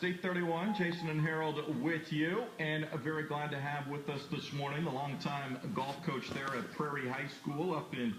State 31, Jason and Harold with you, and very glad to have with us this morning the longtime golf coach there at Prairie High School up in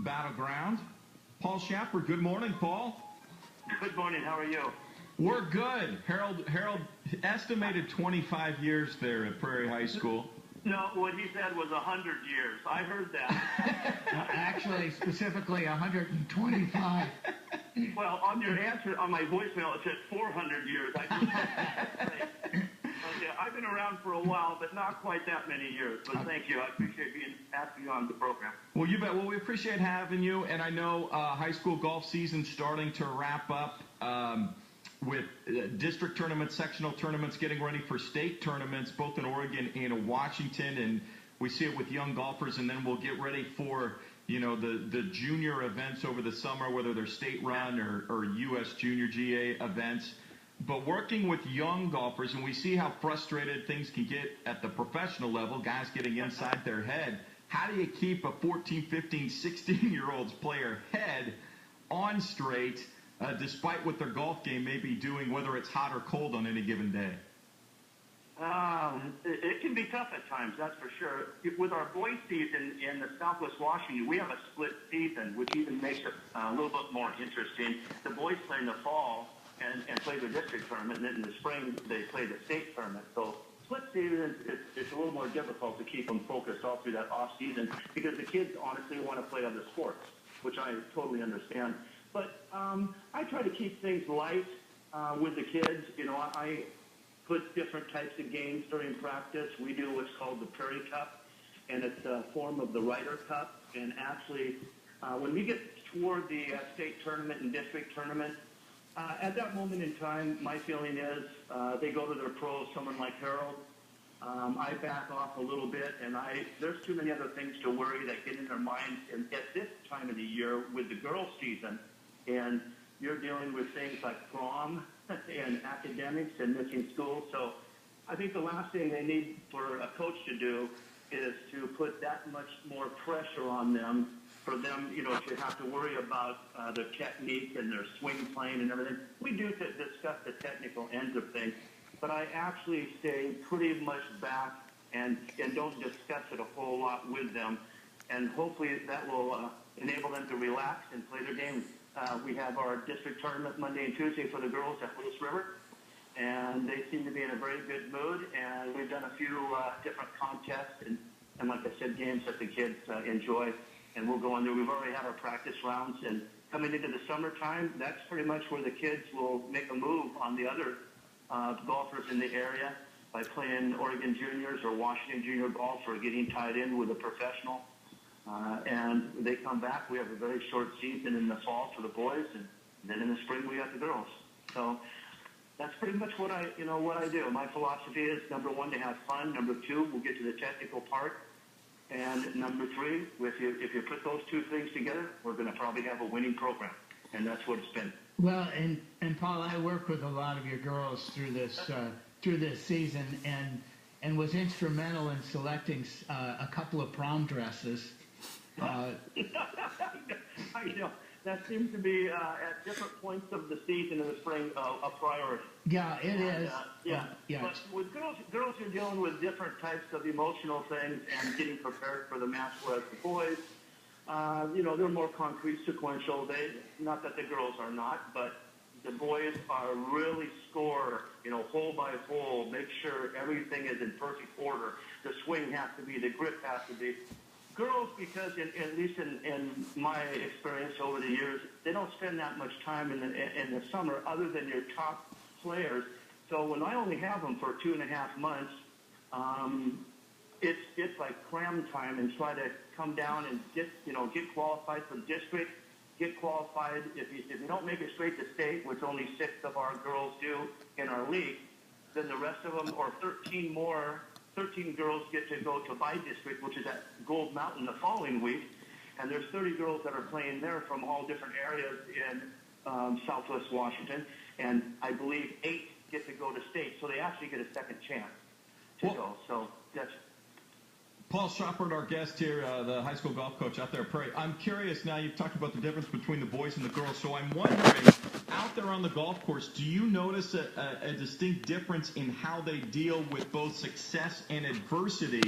Battleground, Paul Shapard. Good morning, Paul. Good morning. How are you? We're good. Harold estimated 25 years there at Prairie High School. No, what he said was 100 years. I heard that. Actually, specifically 125. Well, on your answer, on my voicemail, it said 400 years. I've been around for a while, but not quite that many years. But thank you. I appreciate being asked you on the program. Well, you bet. Well, we appreciate having you. And I know high school golf season starting to wrap up with district tournaments, sectional tournaments, getting ready for state tournaments, both in Oregon and Washington. And we see it with young golfers. And then we'll get ready for the junior events over the summer, whether they're state run or U.S. Junior GA events. But working with young golfers, and we see how frustrated things can get at the professional level, guys getting inside their head. How do you keep a 14, 15, 16-year-old's player head on straight, despite what their golf game may be doing, whether it's hot or cold on any given day? It can be tough at times, that's for sure. With our boys season in the Southwest Washington, we have a split season, which even makes it a little bit more interesting. The boys play in the fall and play the district tournament, and then in the spring they play the state tournament. So split season, it's a little more difficult to keep them focused all through that off season because the kids honestly want to play other sports, which I totally understand. But I try to keep things light with the kids. I put different types of games during practice. We do what's called the Prairie Cup, and it's a form of the Ryder Cup. And actually, when we get toward the state tournament and district tournament, at that moment in time, my feeling is they go to their pros, someone like Harold. I back off a little bit, and there's too many other things to worry that get in their minds. And at this time of the year with the girls' season, and you're dealing with things like prom and academics and missing school. So I think the last thing they need for a coach to do is to put that much more pressure on them for them, to have to worry about their technique and their swing playing and everything. We do discuss the technical ends of things, but I actually stay pretty much back and don't discuss it a whole lot with them. And hopefully that will enable them to relax and play their game. We have our district tournament Monday and Tuesday for the girls at Willis River, and they seem to be in a very good mood. And we've done a few different contests and like I said, games that the kids enjoy. And we'll go on there. We've already had our practice rounds, and coming into the summertime, that's pretty much where the kids will make a move on the other golfers in the area by playing Oregon Juniors or Washington Junior Golf or getting tied in with a professional. And they come back. We have a very short season in the fall for the boys, and then in the spring we got the girls. So that's pretty much what I do. My philosophy is, number one, to have fun. Number two, we'll get to the technical part. And number three, if you put those two things together, we're going to probably have a winning program. And that's what it's been. Well, and Paul, I work with a lot of your girls through this season, and was instrumental in selecting a couple of prom dresses. I know. That seems to be, at different points of the season in the spring, a priority. Yeah, it is. Yeah. Yeah. But with girls are dealing with different types of emotional things and getting prepared for the match, whereas the boys, they're more concrete, sequential. Not that the girls are not, but the boys are really score, hole by hole, make sure everything is in perfect order. The swing has to be, the grip has to be. Girls, because at least in my experience over the years, they don't spend that much time in the summer other than your top players. So when I only have them for 2.5 months, it's like cram time and try to come down and get qualified for district, get qualified. If you don't make it straight to state, which only 6 of our girls do in our league, then the rest of them, or 13 girls get to go to by district, which is at Gold Mountain the following week, and there's 30 girls that are playing there from all different areas in Southwest Washington, and I believe 8 get to go to state, so they actually get a second chance to go. So that's Paul Shapard, our guest here, the high school golf coach out there at Prairie. I'm curious now, you've talked about the difference between the boys and the girls, so I'm wondering, out out there on the golf course, do you notice a distinct difference in how they deal with both success and adversity,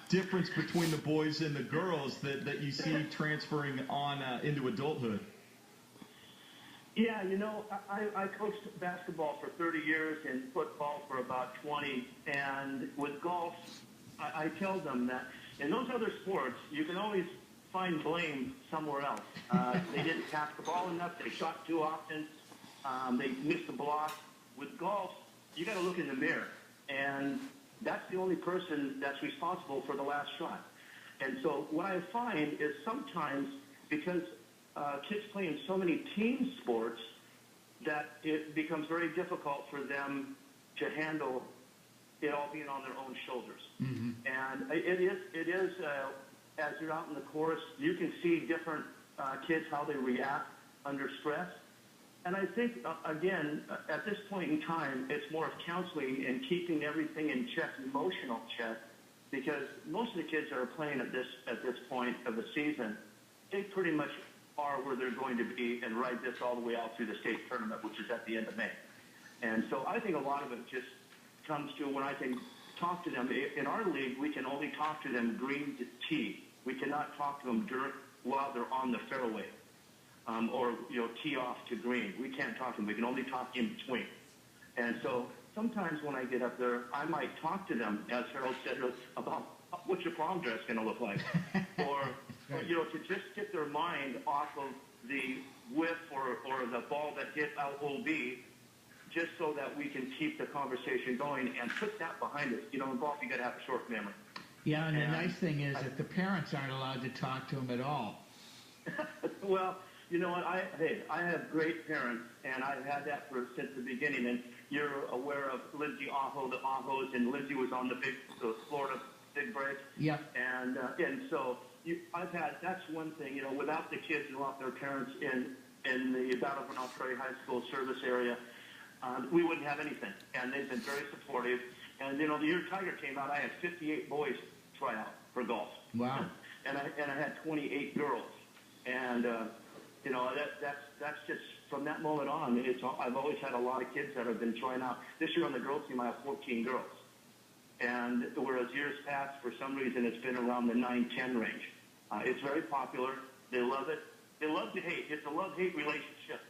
difference between the boys and the girls that you see transferring on into adulthood? Yeah, I coached basketball for 30 years and football for about 20. And with golf, I tell them that in those other sports, you can always find blame somewhere else. They didn't pass the ball enough. They shot too often. They missed the block. With golf, you got to look in the mirror. And that's the only person that's responsible for the last shot. And so what I find is sometimes because kids play in so many team sports that it becomes very difficult for them to handle it all being on their own shoulders. Mm-hmm. And it is as you're out in the course, you can see different kids, how they react under stress. And I think, again, at this point in time, it's more of counseling and keeping everything in check, emotional check, because most of the kids that are playing at this point of the season, they pretty much are where they're going to be and ride this all the way out through the state tournament, which is at the end of May. And so I think a lot of it just comes to when I can talk to them. In our league, we can only talk to them green to tee. We cannot talk to them while they're on the fairway or tee off to green. We can't talk to them. We can only talk in between. And so sometimes when I get up there, I might talk to them, as Harold said, about what's your prom dress going to look like, or to just get their mind off of the whiff or the ball that hit out OB, just so that we can keep the conversation going and put that behind us. In golf, you got to have a short memory. Yeah, and the nice thing is that the parents aren't allowed to talk to them at all. Well, you know what? I have great parents, and I've had that since the beginning. And you're aware of Lindsay Aho, the Ahos, and Lindsay was on the Florida Big Break. Yep. And so that's one thing. Without the kids and without their parents in the Battleground Prairie High School service area, we wouldn't have anything. And they've been very supportive. And the year Tiger came out, I had 58 boys try out for golf. Wow. And I had 28 girls. And that's just from that moment on. I've always had a lot of kids that have been trying out. This year on the girls team, I have 14 girls. And whereas years past, for some reason, it's been around the 9-10 range. It's very popular. They love it. They love to hate. It's a love-hate relationship.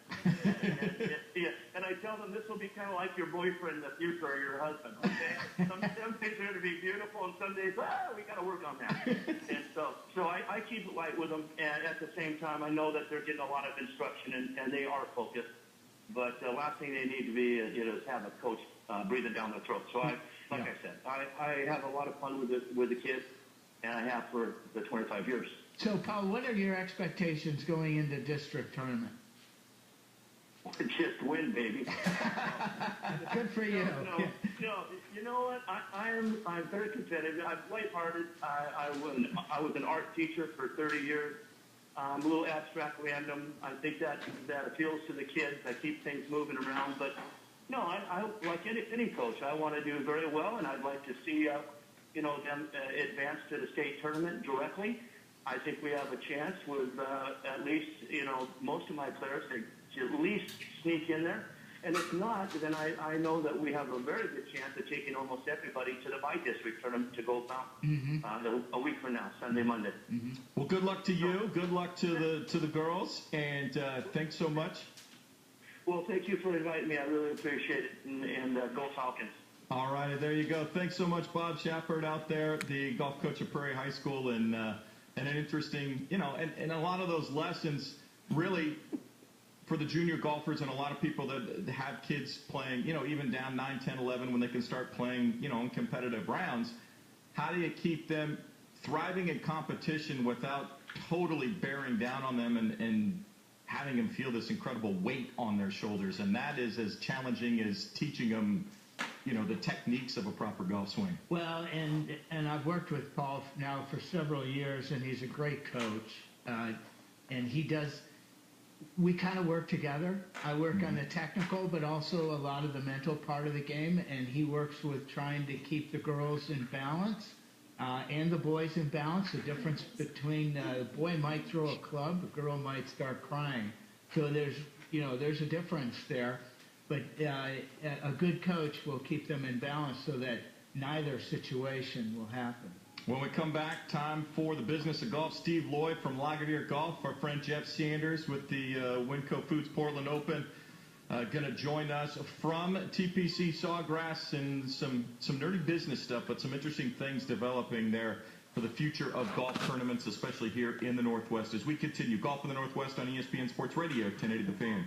And I tell them this will be kind of like your boyfriend in the future or your husband, okay? Some days are going to be beautiful, and some days, we got to work on that. And so I keep it light with them, and at the same time, I know that they're getting a lot of instruction, and they are focused. But the last thing they need to be is have a coach breathing down their throat. So I said, I have a lot of fun with the kids, and I have for the 25 years. So, Paul, what are your expectations going into district tournament? Just win, baby. Good for you. No, you know what? I'm very competitive. I'm lighthearted. I was an art teacher for 30 years. A little abstract random. I think that appeals to the kids. I keep things moving around. But no, I like any coach. I want to do very well, and I'd like to see them advance to the state tournament directly. I think we have a chance with at least most of my players to at least sneak in there. And if not, then I know that we have a very good chance of taking almost everybody to the by-district tournament to Gold Mountain a week from now, Sunday, Monday. Mm-hmm. Well, good luck to you. Good luck to the girls. And thanks so much. Well, thank you for inviting me. I really appreciate it. And go Falcons. All right, there you go. Thanks so much, Bob Shapard out there, the golf coach at Prairie High School, and an interesting, and a lot of those lessons really for the junior golfers and a lot of people that have kids playing, even down 9, 10, 11 when they can start playing, in competitive rounds. How do you keep them thriving in competition without totally bearing down on them and having them feel this incredible weight on their shoulders? And that is as challenging as teaching them the techniques of a proper golf swing. Well, and I've worked with Paul now for several years, and he's a great coach. And we kind of work together. I work on the technical, but also a lot of the mental part of the game, and he works with trying to keep the girls in balance and the boys in balance. The difference between the boy might throw a club, the girl might start crying. So there's there's a difference there. But a good coach will keep them in balance so that neither situation will happen. When we come back, time for the business of golf. Steve Lloyd from Lagunier Golf, our friend Jeff Sanders with the Winco Foods Portland Open, going to join us from TPC Sawgrass, and some nerdy business stuff, but some interesting things developing there for the future of golf tournaments, especially here in the Northwest. As we continue, Golf in the Northwest on ESPN Sports Radio, 1080 The Fan.